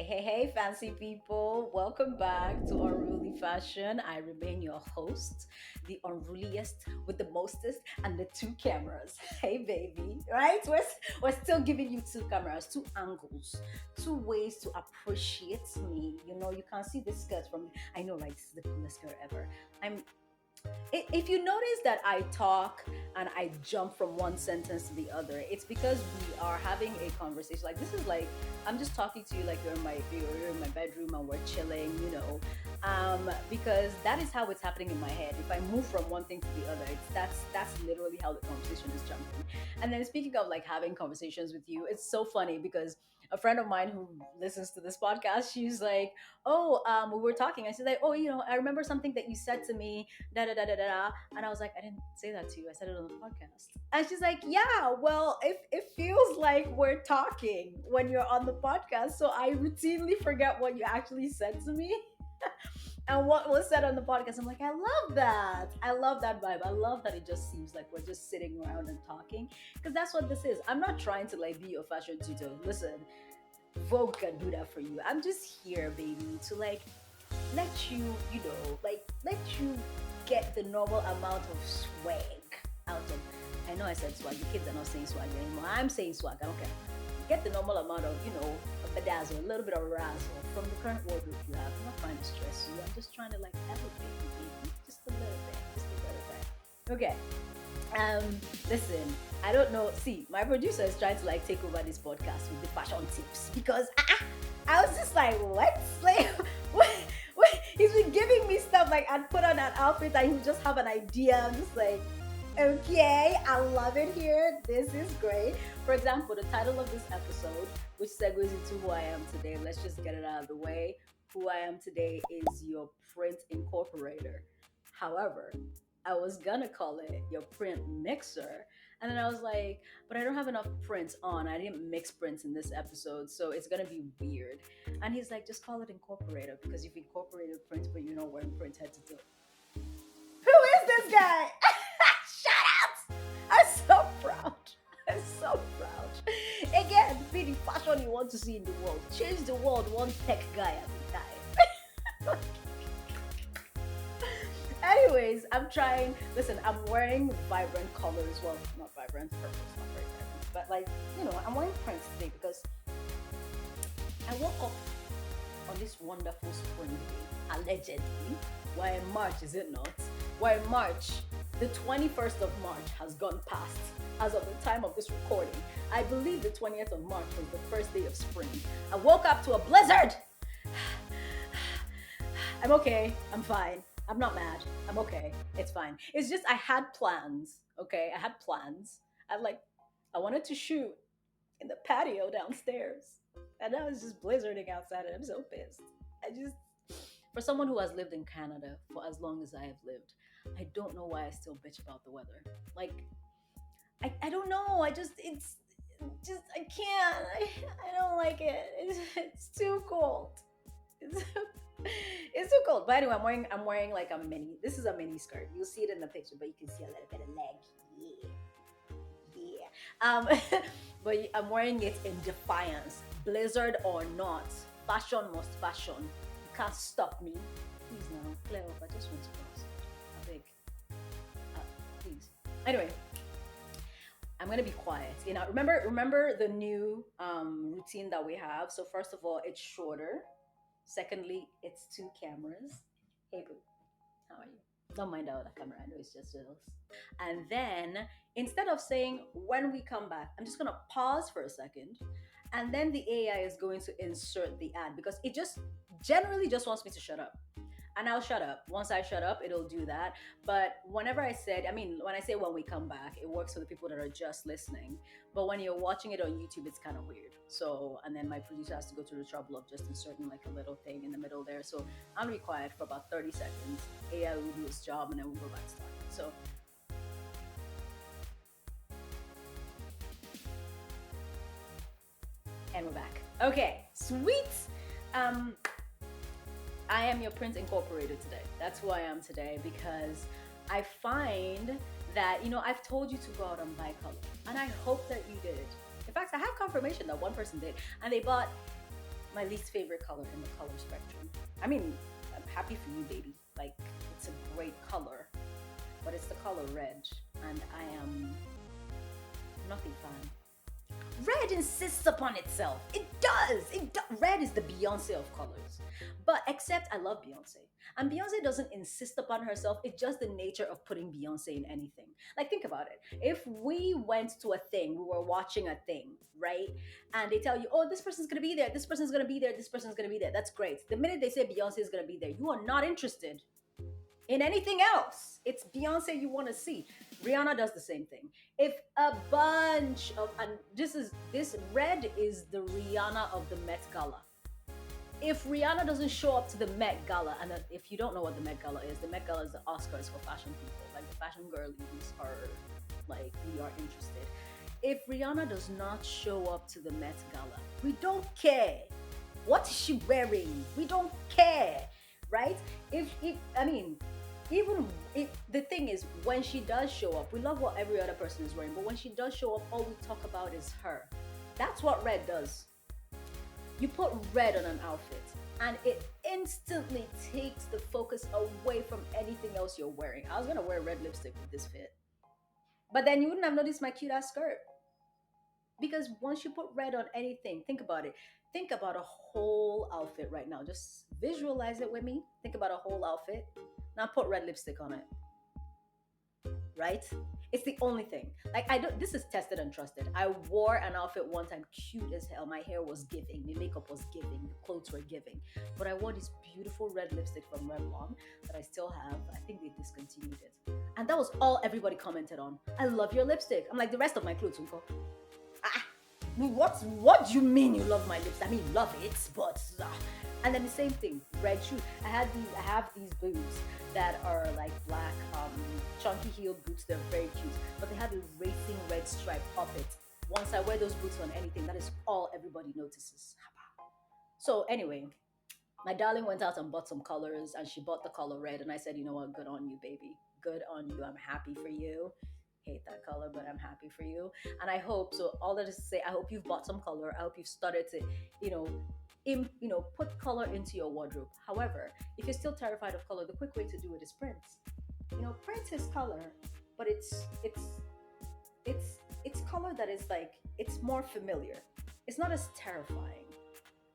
Hey, fancy people. Welcome back to Unruly Fashion. I remain your host, the unruliest with the mostest and the two cameras. Hey, baby. Right? We're still giving you two cameras, two angles, two ways to appreciate me. You can see this skirt from, I know, right? This is the coolest skirt ever. I'm if you notice that I talk and I jump from one sentence to the other, it's because we are having a conversation. Like this is like I'm just talking to you like you're in my bedroom and we're chilling, because that is how it's happening in my head. If I move from one thing to the other, that's literally how the conversation is jumping. And then speaking of like having conversations with you, it's so funny because a friend of mine who listens to this podcast, she's like, "Oh, we were talking." And she's like, "Oh, I remember something that you said to me da da da da da." And I was like, I didn't say that to you. I said it on the podcast. And she's like, yeah, well, if it feels like we're talking when you're on the podcast, so I routinely forget what you actually said to me and what was said on the podcast. I'm like, I love that. I love that vibe. I love that it just seems like we're just sitting around and talking because that's what this is. I'm not trying to like be your fashion tutor. Listen, Vogue can do that for you. I'm just here, baby, to like let let you get the normal amount of swag out of. I know I said swag. The kids are not saying swag anymore. I'm saying swag. I don't care. Get the normal amount of a bedazzle, a little bit of razzle from the current wardrobe you have. I'm not trying to stress you. I'm just trying to like elevate you, baby, just a little bit, just a little bit. Okay. Listen, I don't know. See, my producer is trying to like take over this podcast with the fashion tips because I was just like, what? Like, what? He's been giving me stuff like I'd put on an outfit and he would just have an idea. I'm just like, okay, I love it here. This is great. For example, the title of this episode, which segues into who I am today, let's just get it out of the way. Who I am today is your print incorporator. However, I was gonna call it your print mixer. And then I was like, but I don't have enough prints on. I didn't mix prints in this episode, so it's gonna be weird. And he's like, just call it incorporator because you've incorporated prints, but you're not wearing print head to toe. Who is this guy? Shut up! I'm so proud. I'm so proud. Again, be the fashion you want to see in the world. Change the world one tech guy at a time. Anyways, I'm trying. Listen, I'm wearing vibrant colors. Well, not vibrant. Purple's not very vibrant. But like, I'm wearing prints today because I woke up on this wonderful spring day, allegedly. We're in March, is it not? We're in March. The 21st of March has gone past as of the time of this recording. I believe the 20th of March was the first day of spring. I woke up to a blizzard. I'm okay. I'm fine. I'm not mad. I'm okay. It's fine. It's just I had plans. Okay, I had plans. I wanted to shoot in the patio downstairs, and I was just blizzarding outside, and I'm so pissed. I just, for someone who has lived in Canada for as long as I have lived, I don't know why I still bitch about the weather. Like, I don't know. It's just I can't. I don't like it. It's too cold. It's, it's too cold. But anyway, I'm wearing like a mini. This is a mini skirt. You'll see it in the picture, but you can see a little bit of leg. Yeah. But I'm wearing it in defiance. Blizzard or not, fashion must fashion. You can't stop me. Please now, clear up. I just want to cross. I beg. Please. Anyway, I'm gonna be quiet. Remember the new routine that we have. So first of all, it's shorter. Secondly, it's two cameras. Hey boo, how are you? Don't mind our camera. I know it's just us. And then instead of saying when we come back, I'm just gonna pause for a second, and then the AI is going to insert the ad because it just generally just wants me to shut up, and I'll shut up. Once I shut up, it'll do that. But when I say when we come back, it works for the people that are just listening. But when you're watching it on YouTube, it's kind of weird. So, and then my producer has to go through the trouble of just inserting like a little thing in the middle there. So I'm gonna be quiet for about 30 seconds. AI will do its job, and then we'll go back to talking. So, and we're back. Okay, sweet. Um, I am your print incorporated today. That's who I am today because I find that, I've told you to go out and buy color. And I hope that you did. In fact, I have confirmation that one person did. And they bought My least favorite color in the color spectrum. I mean, I'm happy for you, baby. Like, it's a great color, but it's the color red, and I am not a fan. Red insists upon itself. It does. Red is the Beyonce of colors. But except I love Beyonce. And Beyonce doesn't insist upon herself. It's just the nature of putting Beyonce in anything. Like, think about it. If we went to a thing, we were watching a thing, right? And they tell you, oh, this person's going to be there, this person's going to be there, this person's going to be there. That's great. The minute they say Beyonce is going to be there, you are not interested in anything else. It's Beyonce you want to see. Rihanna does the same thing. If a bunch of, and this red is the Rihanna of the Met Gala. If Rihanna doesn't show up to the Met Gala, and if you don't know what the Met Gala is the Oscars for fashion people. Like the fashion girlies are like, we are interested. If Rihanna does not show up to the Met Gala, we don't care. What is she wearing? We don't care, right? If I mean, even if the thing is, when she does show up, we love what every other person is wearing, but when she does show up, all we talk about is her. That's what red does. You put red on an outfit, and it instantly takes the focus away from anything else you're wearing. I was gonna wear red lipstick with this fit, but then you wouldn't have noticed my cute ass skirt. Because once you put red on anything, think about it. Think about a whole outfit right now. Just visualize it with me. Think about a whole outfit. Now put red lipstick on it, right? It's the only thing. Like, I don't. This is tested and trusted. I wore an outfit one time, cute as hell. My hair was giving, my makeup was giving, the clothes were giving. But I wore this beautiful red lipstick from Revlon that I still have. I think they discontinued it, and that was all everybody commented on. I love your lipstick. I'm like, the rest of my clothes, Uncle. Ah, what do you mean you love my lips? I mean, love it, but and then the same thing, red shoes. I have these boots that are like black, chunky heel boots. They're very cute, but they have a racing red stripe up it. Once I wear those boots on anything, that is all everybody notices. So anyway, my darling went out and bought some colors, and she bought the color red, and I said, you know what, good on you, baby, good on you. I'm happy for you. Hate that color, but I'm happy for you. And I hope, so all that is to say, I hope you've bought some color. I hope you've started to, you know put color into your wardrobe. However, if you're still terrified of color, the quick way to do it is print. Print is color, but it's color that is like, it's more familiar. It's not as terrifying.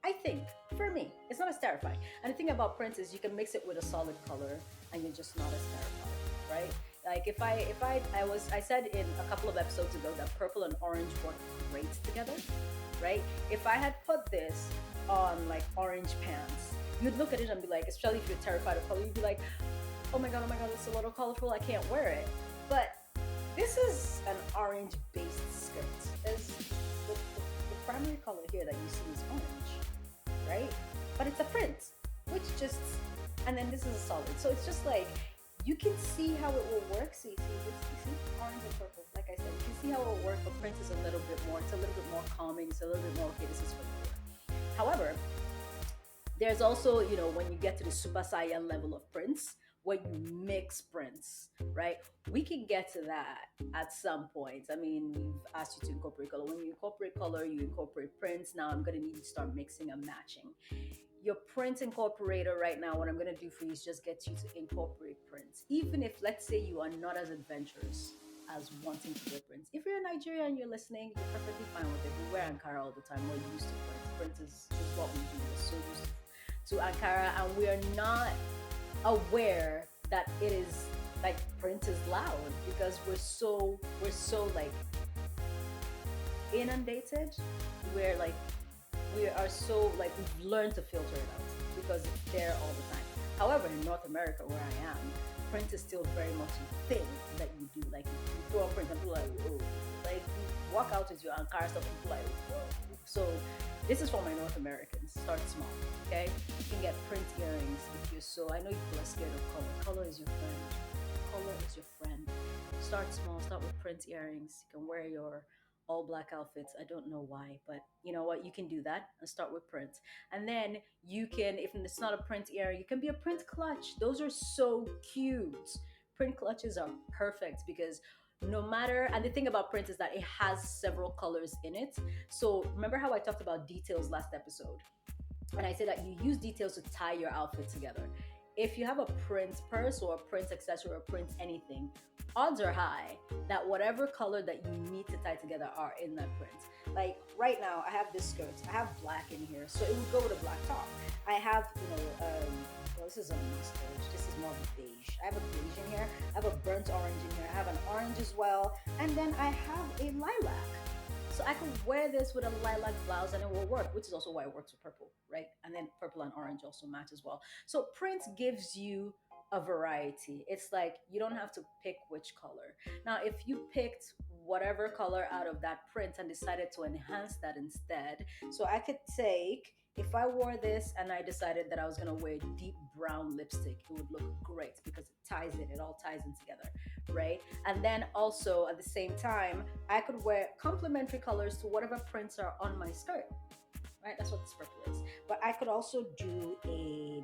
I think, for me, it's not as terrifying. And the thing about print is you can mix it with a solid color, and you're just not as terrified, right? Like, I said in a couple of episodes ago that purple and orange work great together, right? If I had put this on like orange pants, you'd look at it and be like, especially if you're terrified of color, you'd be like, oh my god, it's a little colorful, I can't wear it. But this is an orange based skirt. The primary color here that you see is orange, right? But it's a print, which just, and then this is a solid. So it's just like, you can see how it will work. See, orange and purple. Like I said, you can see how it will work, but print is a little bit more. It's a little bit more calming. It's a little bit more, okay, this is familiar. However, there's also, when you get to the super saiyan level of prints, where you mix prints, right? We can get to that at some point. I mean, we've asked you to incorporate color. When you incorporate color, you incorporate prints. Now I'm going to need you to start mixing and matching. Your print incorporator right now, what I'm going to do for you is just get you to incorporate prints. Even if, let's say, you are not as adventurous as wanting to wear prints. If you're in Nigeria and you're listening, you're perfectly fine with it. We wear Ankara all the time. We're used to print. Print is what we do. We're so used to Ankara, and we are not aware that it is like, print is loud, because we're so like inundated. We're like, we are so like, we've learned to filter it out because it's there all the time. However, in North America, where I am, print is still very much a thing that you do. Like, you throw on print and people are like, whoa. Like, you walk out with your Ankara stuff, people are like, whoa. So this is for my North Americans. Start small, okay? You can get print earrings if you're so. I know people are scared of color. Color is your friend. Color is your friend. Start small. Start with print earrings. You can wear your all black outfits. I don't know why, but you know what? You can do that and start with print. And then you can, if it's not a print earring, you can be a print clutch. Those are so cute. Print clutches are perfect because no matter, and the thing about print is that it has several colors in it. So remember how I talked about details last episode? And I say that you use details to tie your outfit together. If you have a print purse or a print accessory or print anything, odds are high that whatever color that you need to tie together are in that print. Like right now, I have this skirt. I have black in here, so it would go with a black top. I have, well, this is a mustard. This is more of a beige. I have a beige in here. I have a burnt orange in here. I have an orange as well, and then I have a lilac. So I could wear this with a lilac blouse and it will work, which is also why it works with purple, right? And then purple and orange also match as well. So print gives you a variety. It's like you don't have to pick which color. Now, if you picked whatever color out of that print and decided to enhance that instead, so I could take, if I wore this and I decided that I was gonna wear deep brown lipstick, it would look great because it all ties in together, right? And then also at the same time, I could wear complementary colors to whatever prints are on my skirt, right? That's what this purple is. But I could also do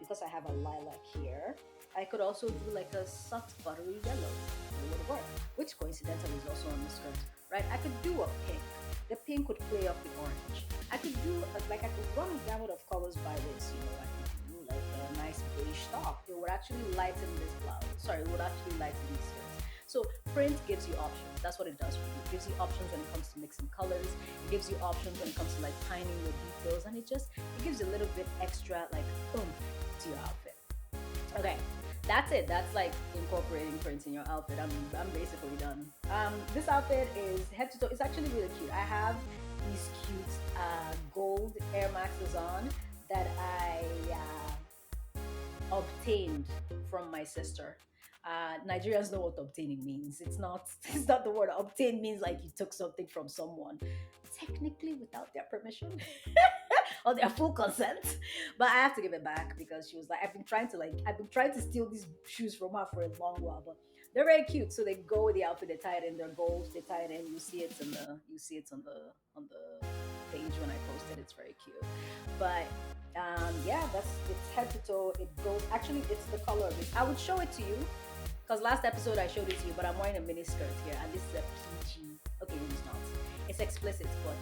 because I have a lilac here, I could also do like a soft buttery yellow. It would work, which coincidentally is also on the skirt, right? I could do a pink. The pink would play off the orange. I could do I could run a gamut of colors by this, I could do like a nice beige top. It would actually lighten this blouse. Sorry, it would actually lighten these skirts. So print gives you options. That's what it does for you. It gives you options when it comes to mixing colors. It gives you options when it comes to like timing your details, and it gives you a little bit extra like boom to your outfit. Okay, that's it. That's like incorporating prints in your outfit. I'm basically done. This outfit is head to toe. It's actually really cute. I have these cute gold Air Maxes on that I obtained from my sister. Nigerians know what obtaining means. It's not. It's not the word obtain means like you took something from someone, technically without their permission or their full consent. But I have to give it back because she was like, I've been trying to steal these shoes from her for a long while, but they're very cute. So they go with the outfit. They tie it in. They're gold. They tie it in. You see it on the page when I posted. It's very cute. But yeah, it's head to toe. It goes. Actually, it's the color of it. I would show it to you because last episode I showed it to you, but I'm wearing a mini skirt here, and this is a PG. Okay, it's not. It's explicit, but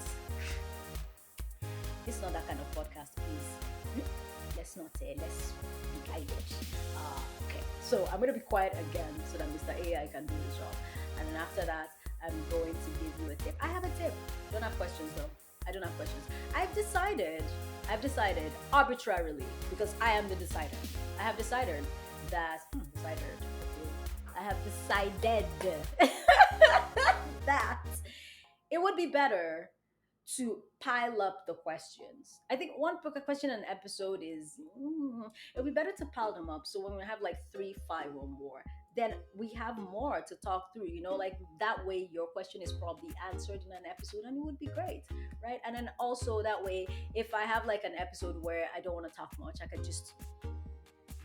this is not that kind of podcast, please. Let's be guided. Okay, so I'm gonna be quiet again so that Mr. AI can do his job, and then after that, I'm going to give you a tip. I have a tip. Don't have questions though. I don't have questions. I've decided arbitrarily because I am the decider. I have decided that I have decided that it would be better to pile up the questions. I think one question an episode is it would be better to pile them up. So when we have like 3, 5 or more, then we have more to talk through. Like that way your question is probably answered in an episode, and it would be great, right? And then also that way, if I have like an episode where I don't want to talk much, I could just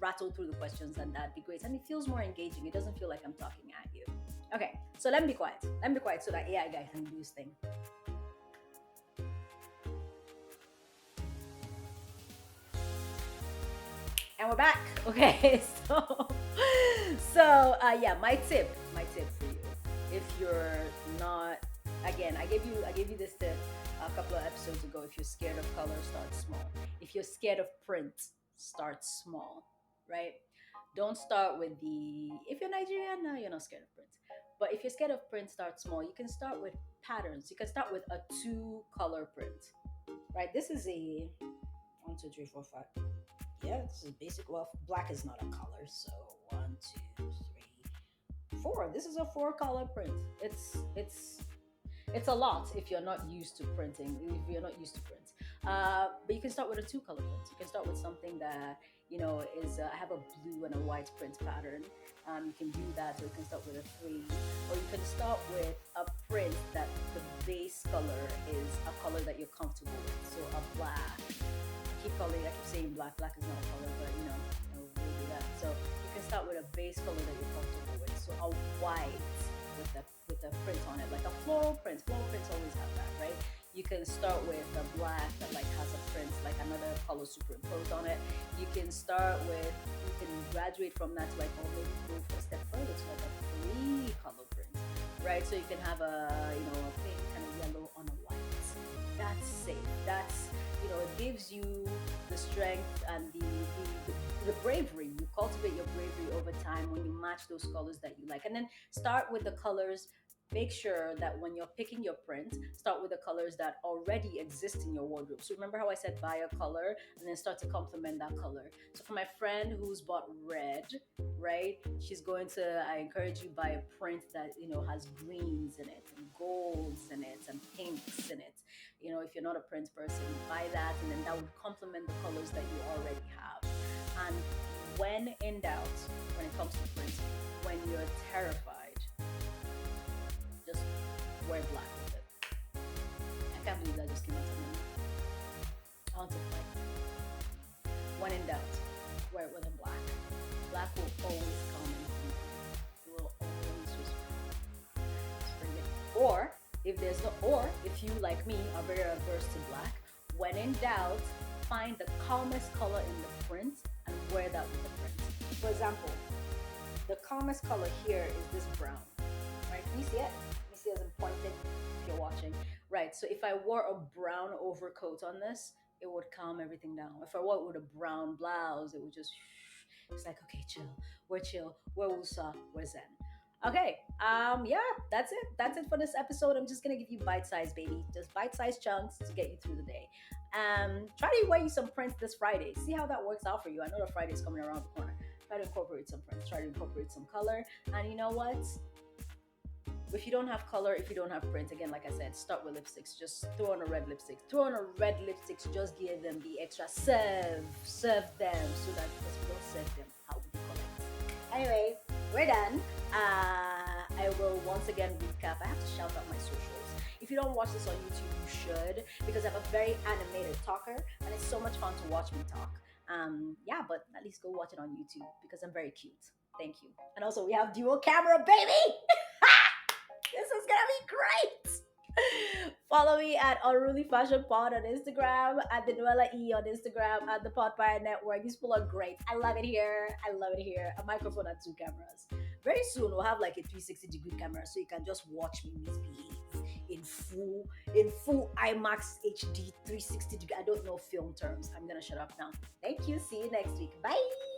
rattle through the questions, and that'd be great. And it feels more engaging. It doesn't feel like I'm talking at you. Okay, so let me be quiet. Let me be quiet so that AI guy can do his thing. And we're back. Okay, yeah, my tip for you. If you're not, again, I gave you this tip a couple of episodes ago. If you're scared of color, start small. If you're scared of print, start small, right? Don't start with if you're Nigerian, no, you're not scared of print. But if you're scared of print, start small. You can start with patterns. You can start with a 2-color print, right? This is a 1, 2, 3, 4, 5. Yeah, this is basic. Well, black is not a color, so 1, 2, 3, 4. This is a 4-color print. It's a lot if you're not used to printing. If you're not used to print, but you can start with a 2-color print. You can start with something that is I have a blue and a white print pattern. You can do that, or you can start with a 3, or you can start with a print that the base color is a color that you're comfortable with. So a black. I keep saying black. Black is not a color, but we'll do that. So you can start with a base color that you're comfortable with. So a white with a print on it, like a floral print. Floral prints always have that, right? You can start with a black that like has a print, like another color superimposed on it. You can graduate from that to like, or maybe go for a step further to like a 3-color print, right? So you can have a pink and a yellow on a white. That's safe. It gives you the strength and the bravery. You cultivate your bravery over time when you match those colors that you like. And then start with the colors. Make sure that when you're picking your print, start with the colors that already exist in your wardrobe. So remember how I said buy a color and then start to complement that color. So for my friend who's bought red, right? She's going to, I encourage you buy a print that, has greens in it and golds in it and pinks in it. If you're not a print person, buy that and then that would complement the colors that you already have. And when in doubt, when it comes to print, when you're terrified, just wear black with it. I can't believe that just came out of me. I want to fight. When in doubt, wear it with a black. Black will always come in handy. It will always just bring it. Or if you like me are very averse to black, when in doubt, find the calmest color in the print and wear that with the print. For example, the calmest color here is this brown, right? Can you see it? You see as I'm pointing if you're watching. Right, so if I wore a brown overcoat on this, it would calm everything down. If I wore it with a brown blouse, it would just, it's like, okay, chill, we're Wusa, we're Zen. Okay, yeah, that's it. That's it for this episode. I'm just gonna give you bite size, baby. Just bite size chunks to get you through the day. Try to wear you some prints this Friday. See how that works out for you. I know the Friday's coming around the corner. Try to incorporate some prints. Try to incorporate some color. And you know what? If you don't have color, if you don't have print, again, like I said, start with lipsticks. Just throw on a red lipstick. Throw on a red lipstick to just give them the extra serve them so that because we don't serve them, how would you collect? Anyway, we're done. I will once again recap. I have to shout out my socials. If you don't watch this on YouTube, you should because I'm a very animated talker and it's so much fun to watch me talk. Yeah, but at least go watch it on YouTube because I'm very cute. Thank you. And also, we have dual camera, baby. This is gonna be great. Follow me at Unruly Fashion Pod on Instagram, at the Noella E on Instagram, at the Podfire Network. These people are great. I love it here. I love it here. A microphone and two cameras. Very soon we'll have like a 360-degree camera so you can just watch me misbehave in full IMAX HD 360 degree. I don't know film terms. I'm gonna shut up now. Thank you. See you next week. Bye.